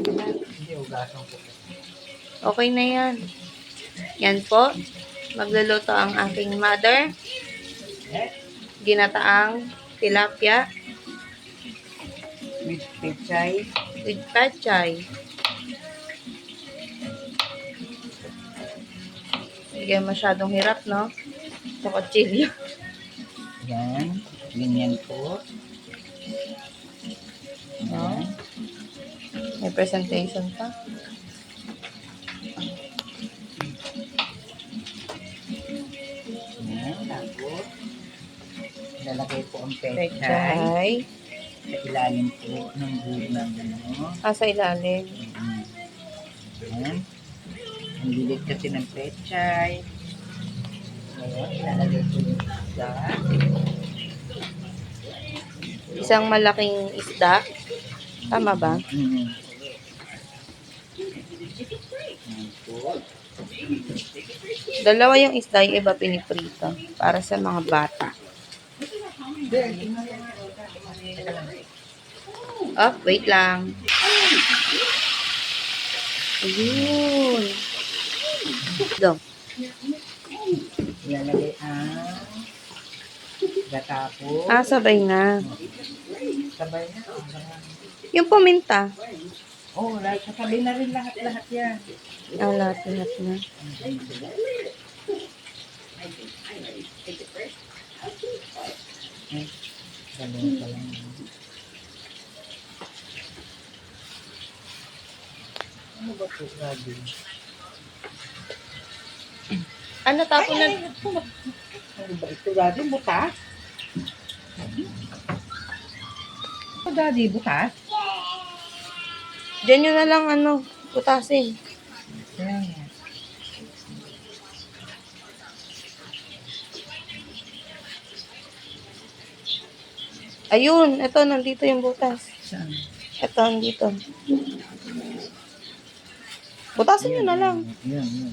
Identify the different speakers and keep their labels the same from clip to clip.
Speaker 1: Hindi, ugasan ko.
Speaker 2: Okay na yan. Yan po. Magluluto ang aking mother. Ginataang tilapia
Speaker 1: With pechay.
Speaker 2: with pechay. Hindi kayo masyadong hirap, no? Sa kutsilyo.
Speaker 1: Yan. Ganyan po.
Speaker 2: No? May presentation pa.
Speaker 1: Yan. Tapos, lalagay po ang pechay.
Speaker 2: Pechay.
Speaker 1: Sa ilalim po ng buhok ng ano.
Speaker 2: Sa ilalim.
Speaker 1: Yan. Ang lilit kasi ng pechay. Ngayon, ilalagay po yung isda.
Speaker 2: Isang malaking isda. Tama ba?
Speaker 1: Yan po.
Speaker 2: Dalawa yung isda, yung iba piniprito. Para sa mga bata. Oh, wait lang. Ayun. Go.
Speaker 1: Ilalagay ang gata po.
Speaker 2: Sabay na.
Speaker 1: Sabay na.
Speaker 2: Yung paminta.
Speaker 1: Oh, sabay na rin lahat-lahat yan.
Speaker 2: Lahat na.
Speaker 1: Galing pa lang. Ano ba po, Gabi?
Speaker 2: Ano tapon na?
Speaker 1: Ano ba ito, Gabi? Butas? Ito, Gabi, butas?
Speaker 2: Diyan nyo na lang putasin.
Speaker 1: Ayan.
Speaker 2: Ayun, ito, nandito yung butas.
Speaker 1: Saan?
Speaker 2: Ito, nandito. Butasin nyo na lang.
Speaker 1: Yan.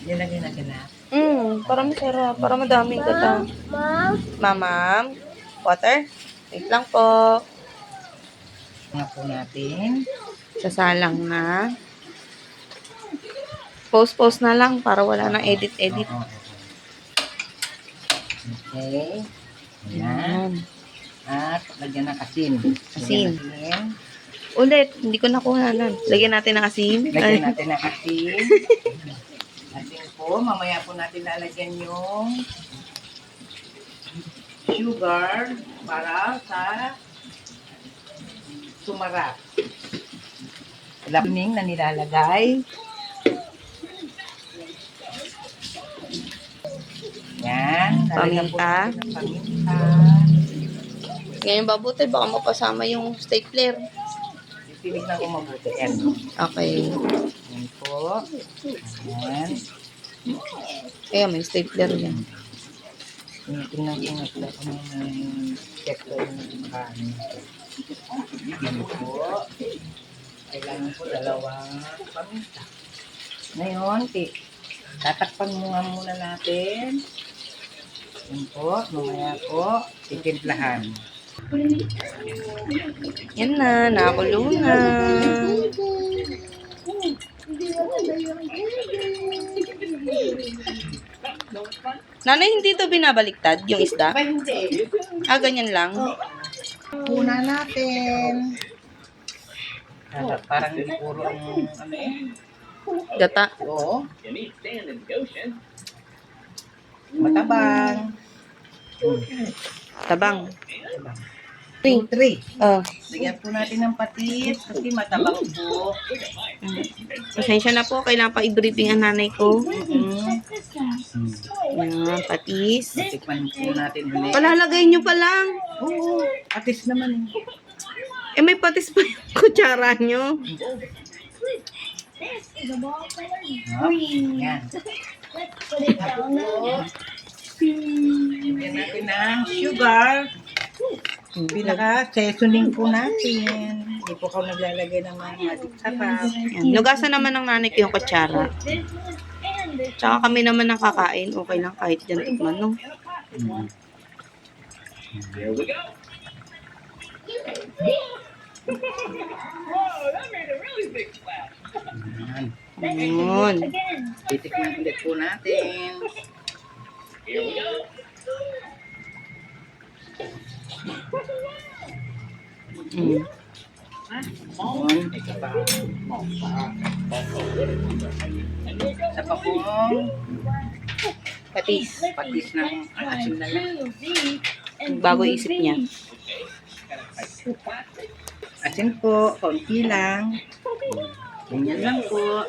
Speaker 1: Nilagay natin na.
Speaker 2: Para masarap. Para madaming gata. Ma'am. Water? Wait lang po.
Speaker 1: Nga po natin.
Speaker 2: Sasalang na. Post na lang para wala nang edit.
Speaker 1: Oo. Okay.
Speaker 2: Ayan.
Speaker 1: At lagyan ng asin.
Speaker 2: Asin.
Speaker 1: Lagyan natin.
Speaker 2: Ulit, hindi ko nakuha na. Lagyan natin ng asin.
Speaker 1: Lagyan natin ng asin. Asin po. Mamaya po natin lalagyan yung sugar para sa sumarap. Lapining na nilalagay. Yan. Lalagyan po
Speaker 2: Paminta.
Speaker 1: natin ng paminta.
Speaker 2: Ngayon babuti, baka mapasama yung stapler.
Speaker 1: Tinignan ko mabuti. Yan.
Speaker 2: Okay.
Speaker 1: Yan po. Yan.
Speaker 2: Ayan, may stapler yan.
Speaker 1: Tingnan ko nga sila kung may check ko yung kanin. Yan po. Kailangan po dalawang paminta. Ngayon, tatakpan muna natin. Yan po. Mamaya po, titimplahan.
Speaker 2: Yan na, nakulo na. Nanay, hindi to binabaliktad, yung isda?
Speaker 1: Ba, hindi.
Speaker 2: Ganyan lang.
Speaker 1: Puna natin. Parang hindi puro ang ano eh.
Speaker 2: Gata.
Speaker 1: Oo. Matabang.
Speaker 2: Tabang.
Speaker 1: 2, 3.
Speaker 2: Oh.
Speaker 1: Lagyan po natin ng patis kasi matabang po.
Speaker 2: Pasensya na po, kailangan pa i-briefing ang nanay ko.
Speaker 1: Mm-hmm.
Speaker 2: Yan, patis.
Speaker 1: Tikman po natin ulit.
Speaker 2: Palalagay nyo pa lang.
Speaker 1: Oo, patis naman.
Speaker 2: May patis pa yung kutsara nyo.
Speaker 1: Yan. Lagyan natin ng sugar. Pinaka-seasoning po natin. Hindi po ako naglalagay ng mga sarap.
Speaker 2: Yan. Lugasan naman ng nanay ko yung kutsara. Tsaka kami naman nakakain. Okay lang kahit dyan tikman, no?
Speaker 1: Here we go. Ayan.
Speaker 2: Yun.
Speaker 1: Titikman ulit po natin.
Speaker 2: Mm.
Speaker 1: Ayan. Isa pa. Isa pa pong
Speaker 2: Patis.
Speaker 1: patis ng asin na lang.
Speaker 2: Bago isip niya.
Speaker 1: Asin po, konti lang. Ganyan lang po.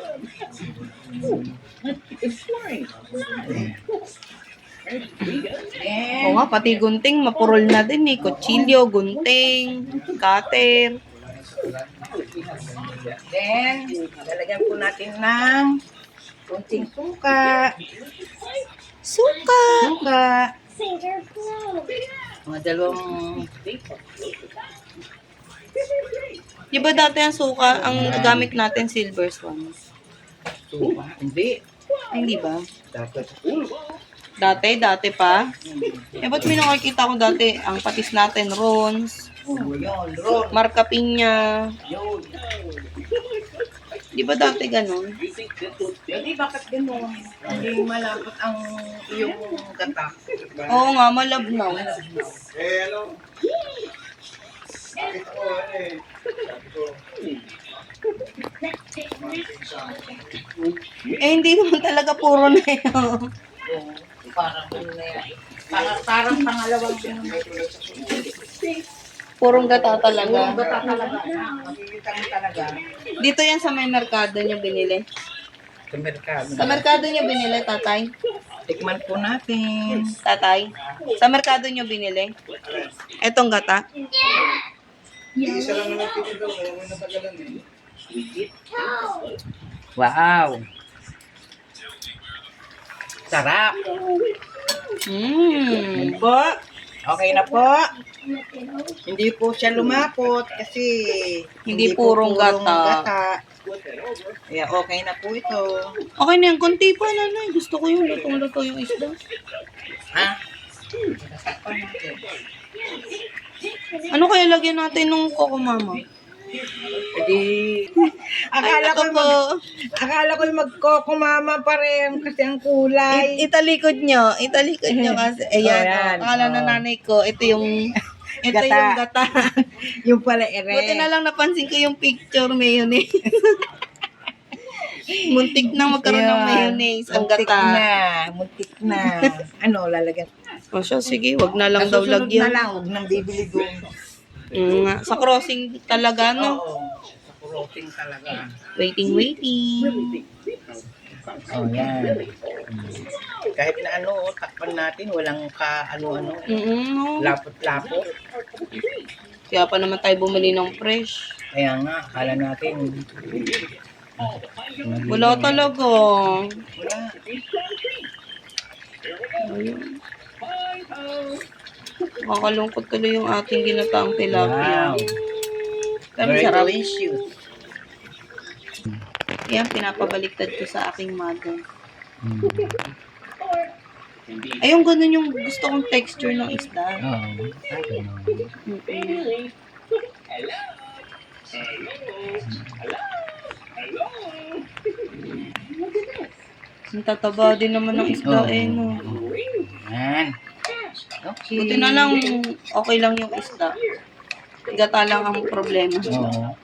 Speaker 2: Oo nga, pati gunting, mapurol na din eh. Kutsilyo, gunting, cutter.
Speaker 1: Then, lalagyan po natin ng kunting suka.
Speaker 2: Suka!
Speaker 1: Suka. Mga dalawang
Speaker 2: Di ba dati ang suka, ang gamit natin silver swan?
Speaker 1: suka. Hindi.
Speaker 2: Ay, hindi ba?
Speaker 1: Dapat.
Speaker 2: Dati pa? Eh, ba't may nakikita ko dati? Ang patis natin, Rons,
Speaker 1: Yun, ron.
Speaker 2: Marca Piña.
Speaker 1: Yun.
Speaker 2: Di ba dati ganun?
Speaker 1: Hindi, bakit ganun? Hindi malapot ang iyong gata.
Speaker 2: Oo nga, malabnaw. Eh, hindi naman talaga puro na yun.
Speaker 1: Oo, parang ano na yan. Parang pangalawang
Speaker 2: Purong gata talaga.
Speaker 1: Yung gata talaga. Makikita mo talaga.
Speaker 2: Dito yan sa may merkado nyo binili.
Speaker 1: Sa merkado.
Speaker 2: Sa merkado nyo binili, tatay?
Speaker 1: Tikman po natin.
Speaker 2: Tatay? Sa merkado nyo binili? Etong gata?
Speaker 1: Wow. Sarap. Yan po. Okay na po. Hindi po siya lumapot kasi
Speaker 2: Hindi
Speaker 1: po
Speaker 2: purong gata.
Speaker 1: Kaya okay na po ito.
Speaker 2: Okay na yan, konti pa nanay. Gusto ko yung lutong-luto yung isda.
Speaker 1: Ha?
Speaker 2: Ano kaya lagyan natin nung Coco Mama?
Speaker 1: Edi, akala ko
Speaker 2: Ito po.
Speaker 1: akala ko magkokumama pa rin kasi ang kulay.
Speaker 2: Italikod nyo. Italikod nyo kasi. Ayan.
Speaker 1: Oh, yan.
Speaker 2: Akala na nanay ko. Ito yung
Speaker 1: Gata.
Speaker 2: yung gata.
Speaker 1: Yung pala
Speaker 2: Buti na lang napansin ko yung picture mayonnaise. Muntik na magkaroon ng mayonnaise ang
Speaker 1: Muntik
Speaker 2: gata.
Speaker 1: na. Muntik na. Ano, lalagyan.
Speaker 2: O siya, sige. Wag na lang daw
Speaker 1: Susunod na
Speaker 2: lagyan.
Speaker 1: lang. Huwag nang bibili doon.
Speaker 2: Nga. Sa crossing talaga, no?
Speaker 1: Oo. Sa crossing talaga.
Speaker 2: Waiting.
Speaker 1: Oh, yan. Kahit na ano, takpan natin, walang ka-ano-ano.
Speaker 2: No.
Speaker 1: Lapot-lapot.
Speaker 2: Kaya pa naman tayo bumili ng fresh.
Speaker 1: Kaya nga, akala natin.
Speaker 2: Wala talaga.
Speaker 1: Wala.
Speaker 2: Ayun. Makakalungkot tuloy yung ating ginataang tilapia.
Speaker 1: Wow.
Speaker 2: Pero
Speaker 1: Very
Speaker 2: sarap.
Speaker 1: delicious.
Speaker 2: Yan, pinapabaliktad ko sa aking mother. Ayun, ganun yung gusto kong texture ng isda.
Speaker 1: Oo.
Speaker 2: Mm-mm. Ang tataba din naman ng isda no.
Speaker 1: Yan. Okay.
Speaker 2: Buti na lang, okay lang yung isda. Gata lang ang problema.
Speaker 1: Oo.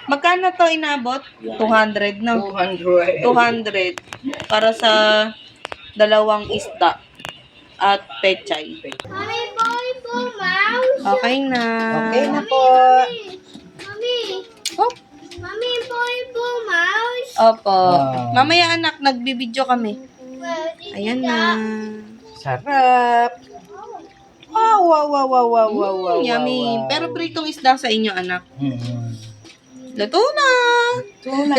Speaker 2: Magkano to inabot? 200 no?
Speaker 1: 200.
Speaker 2: 200 para sa dalawang isda at pechay.
Speaker 3: Mami, boy po, mouse.
Speaker 2: Okay na.
Speaker 1: Okay na po.
Speaker 3: Mami,
Speaker 2: Oh,
Speaker 3: mami, boy po, mouse.
Speaker 2: opo.
Speaker 1: Ah.
Speaker 2: Mamaya anak, nagbibideo kami. Ayan na.
Speaker 1: Sarap. Wow, wow, wow, wow, wow, wow, wow,
Speaker 2: Yummy.
Speaker 1: wow.
Speaker 2: Pero pritong isda sa inyo anak. Luto na.
Speaker 1: Tuna.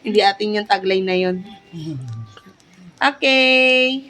Speaker 2: Hindi atin yung taglay na yun. Okay.